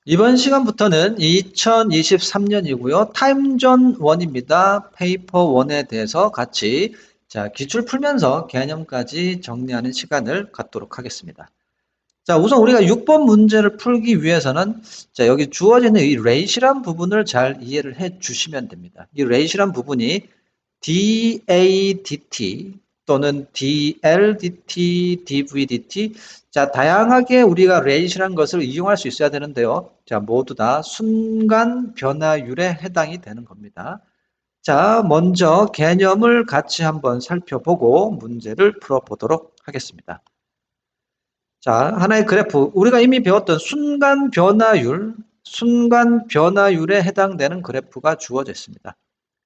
이번 시간부터는 2023년이고요. 타임존 1입니다. 페이퍼 1에 대해서 같이 기출 풀면서 개념까지 정리하는 시간을 갖도록 하겠습니다. 우선 우리가 6번 문제를 풀기 위해서는 여기 주어지는 이 레이시란 부분을 잘 이해를 해 주시면 됩니다. 이 레이시란 부분이 DADT 또는 DLDT, DVDT 다양하게 우리가 레이시란 것을 이용할 수 있어야 되는데요. 모두 다 순간 변화율에 해당이 되는 겁니다. 먼저 개념을 같이 한번 살펴보고 문제를 풀어보도록 하겠습니다. 하나의 그래프, 우리가 이미 배웠던 순간 변화율에 해당되는 그래프가 주어져 있습니다.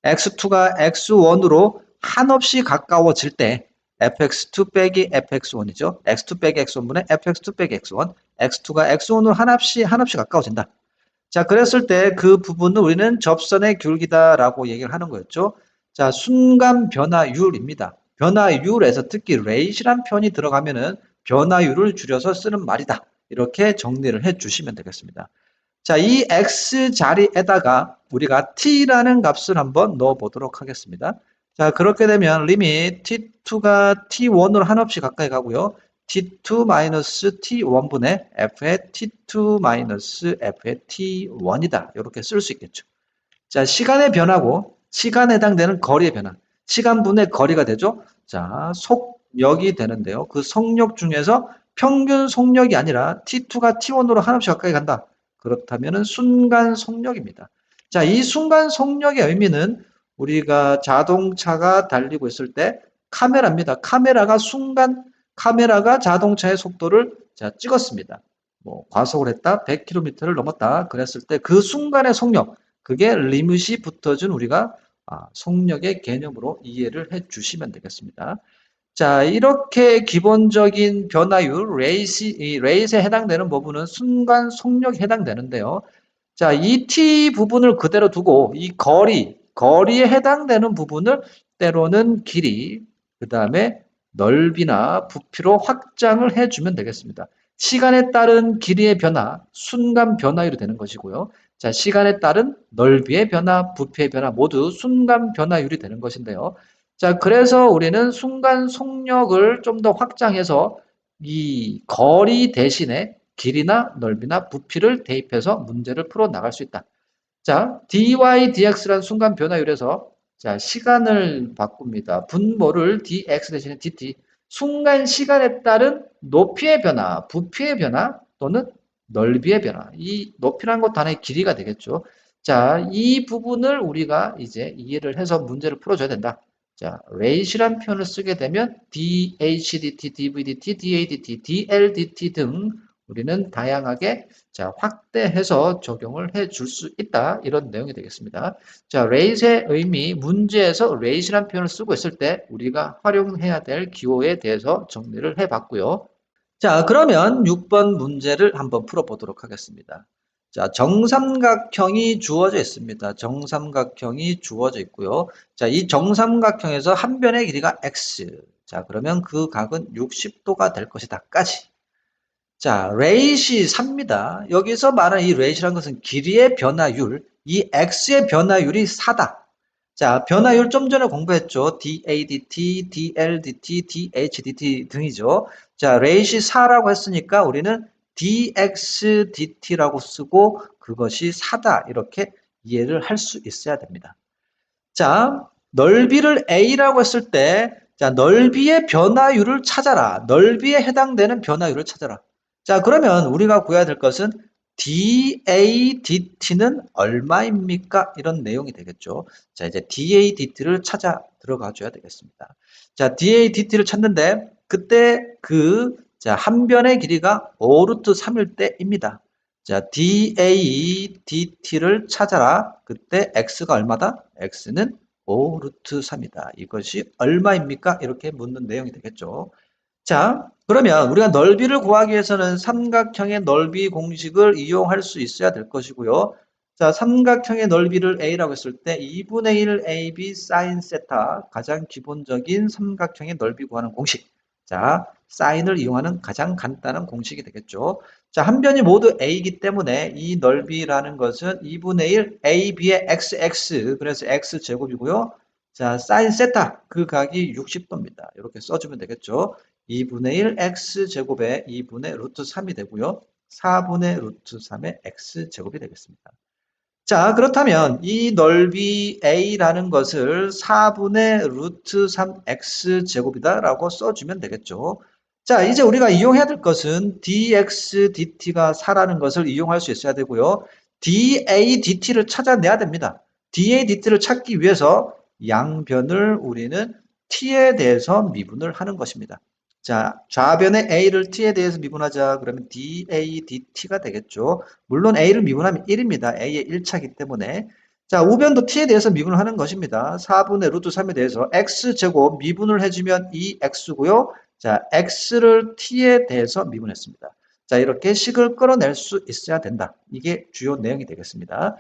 x2가 x1으로 한없이 가까워질 때 fx2 빼기 fx1이죠. x2 빼기 x1분의 fx2 빼기 x1, x2가 x1으로 한없이 가까워진다. 그랬을 때 그 부분을 우리는 접선의 귤기다라고 얘기를 하는 거였죠. 순간 변화율입니다. 변화율에서 특히 레이시란 표현이 들어가면은 변화율을 줄여서 쓰는 말이다. 이렇게 정리를 해 주시면 되겠습니다. 이 x 자리에다가 우리가 t라는 값을 한번 넣어 보도록 하겠습니다. 그렇게 되면 리밋 t2가 t1으로 한없이 가까이 가고요. t2-t1분의 f의 t2-f의 t1이다. 이렇게 쓸 수 있겠죠. 시간의 변화고 시간에 해당되는 거리의 변화. 시간분의 거리가 되죠. 속력이 되는데요. 그 속력 중에서 평균 속력이 아니라 t2가 t1으로 한없이 가까이 간다. 그렇다면 순간 속력입니다. 이 순간 속력의 의미는 우리가 자동차가 달리고 있을 때 카메라입니다. 카메라가 자동차의 속도를 찍었습니다. 과속을 했다, 100km를 넘었다. 그랬을 때 그 순간의 속력, 그게 리밋이 붙어준 우리가 속력의 개념으로 이해를 해 주시면 되겠습니다. 이렇게 기본적인 변화율, 레이스에 해당되는 부분은 순간 속력에 해당되는데요. 이 t 부분을 그대로 두고 이 거리에 해당되는 부분을 때로는 길이, 그 다음에 넓이나 부피로 확장을 해주면 되겠습니다. 시간에 따른 길이의 변화, 순간 변화율이 되는 것이고요. 시간에 따른 넓이의 변화, 부피의 변화 모두 순간 변화율이 되는 것인데요. 그래서 우리는 순간 속력을 좀 더 확장해서 이 거리 대신에 길이나 넓이나 부피를 대입해서 문제를 풀어 나갈 수 있다. dy dx라는 순간 변화율에서 시간을 바꿉니다. 분모를 dx 대신에 dt. 순간 시간에 따른 높이의 변화, 부피의 변화 또는 넓이의 변화. 이 높이라는 것도 하나의 길이가 되겠죠. 이 부분을 우리가 이제 이해를 해서 문제를 풀어줘야 된다. rate란 표현을 쓰게 되면 DHDT, DVDT, DADT, DLDT 등 우리는 다양하게 확대해서 적용을 해 줄 수 있다. 이런 내용이 되겠습니다. rate의 의미, 문제에서 rate란 표현을 쓰고 있을 때 우리가 활용해야 될 기호에 대해서 정리를 해봤고요. 그러면 6번 문제를 한번 풀어보도록 하겠습니다. 정삼각형이 주어져 있습니다. 정삼각형이 주어져 있고요. 이 정삼각형에서 한 변의 길이가 x. 그러면 그 각은 60도가 될 것이다까지. 레이시 3입니다. 여기서 말하는 이 레이시라는 것은 길이의 변화율, 이 x의 변화율이 4다. 변화율 좀 전에 공부했죠. DADT, DLDT, DHDT 등이죠. 레이시 4라고 했으니까 우리는 DXDT라고 쓰고 그것이 4다. 이렇게 이해를 할 수 있어야 됩니다. 넓이를 A라고 했을 때, 넓이의 변화율을 찾아라. 넓이에 해당되는 변화율을 찾아라. 그러면 우리가 구해야 될 것은 DADT는 얼마입니까? 이런 내용이 되겠죠. 이제 DADT를 찾아 들어가 줘야 되겠습니다. DADT를 찾는데, 그때 한 변의 길이가 5루트 3일 때입니다. DADT를 찾아라. 그때 X가 얼마다? X는 5루트 3이다. 이것이 얼마입니까? 이렇게 묻는 내용이 되겠죠. 그러면 우리가 넓이를 구하기 위해서는 삼각형의 넓이 공식을 이용할 수 있어야 될 것이고요. 삼각형의 넓이를 A라고 했을 때 2분의 1 AB 사인 세타, 가장 기본적인 삼각형의 넓이 구하는 공식. 사인을 이용하는 가장 간단한 공식이 되겠죠. 자, 한 변이 모두 a이기 때문에 이 넓이라는 것은 2분의 1 ab의 xx, 그래서 x제곱이고요. 자, 사인 세타, 그 각이 60도입니다. 이렇게 써주면 되겠죠. 2분의 1 x제곱에 2분의 루트 3이 되고요. 4분의 루트 3의 x제곱이 되겠습니다. 자, 그렇다면 이 넓이 a라는 것을 4분의 루트 3x제곱이다라고 써주면 되겠죠. 자, 이제 우리가 이용해야 될 것은 dx, dt가 4라는 것을 이용할 수 있어야 되고요. dA, dt를 찾아내야 됩니다. dA, dt를 찾기 위해서 양변을 우리는 t에 대해서 미분을 하는 것입니다. 자, 좌변의 a를 t에 대해서 미분하자. 그러면 dA, dt가 되겠죠. 물론 a를 미분하면 1입니다. a의 1차이기 때문에. 자, 우변도 t에 대해서 미분을 하는 것입니다. 4분의 루트 3에 대해서 x제곱 미분을 해주면 2x고요. 자, x를 t에 대해서 미분했습니다. 자, 이렇게 식을 끌어낼 수 있어야 된다. 이게 주요 내용이 되겠습니다.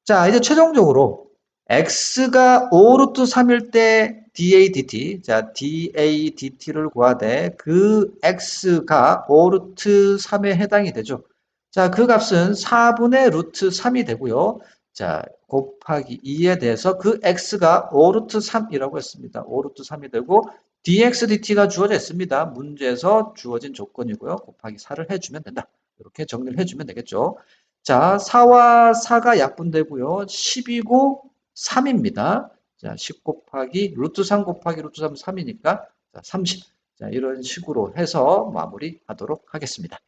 자, 이제 최종적으로 x가 5 루트 3일 때 dA dt, 자, dA dt를 구하되 그 x가 5 루트 3에 해당이 되죠. 자, 그 값은 4분의 루트 3이 되고요. 자, 곱하기 2에 대해서 그 x가 5 루트 3이라고 했습니다. 5 루트 3이 되고 dx dt가 주어져 있습니다. 문제에서 주어진 조건이고요. 곱하기 4를 해주면 된다. 이렇게 정리를 해주면 되겠죠. 자, 4와 4가 약분되고요. 10이고 3입니다. 자, 10 곱하기 루트 3 곱하기 루트 3 3이니까 30. 자, 이런 식으로 해서 마무리하도록 하겠습니다.